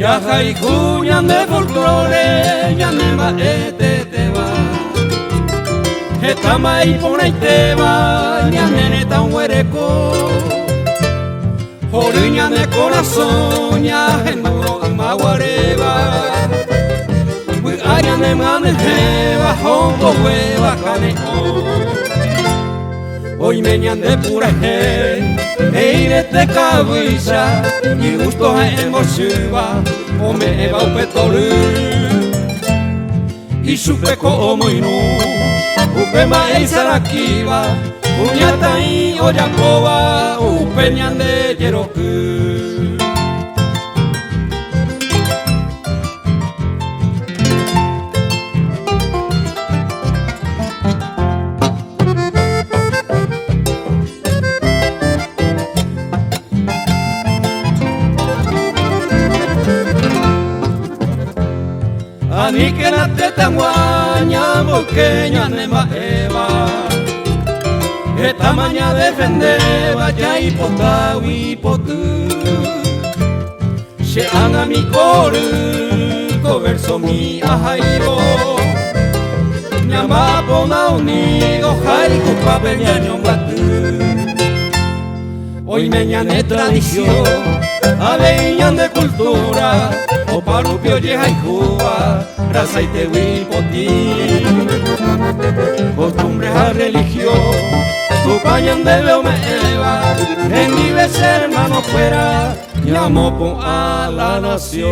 Yaja y cuñan de folclore, yanema teba. Etama y pone teba, yanene tan huereco. Joriña de corazón, ya genuro maguareba. Ayan de manejeba, hongo hueva caneo. Hoy meñan de pura gen, eire de cabeza, y gusto en morsuba, o me eva un petolú. Y supe como y no, upe maíz araquiva, uñata y oyacoba, upeñan de yeroku. Ani que la teta guaña, boqueña nema eva. Esta maña defendeba ya hipotau hipotu. Se haga mi coru, verso mi ajairo. Ñamba pona unido, jaico papeña ñombatu. Hoy meñane tradición, aveñan de cultura. O parupio yeja y cuba, raza y tehuipotí. Costumbres a religión, tu pañan de veo me eva. En mi vez hermano fuera, llamo a la nación.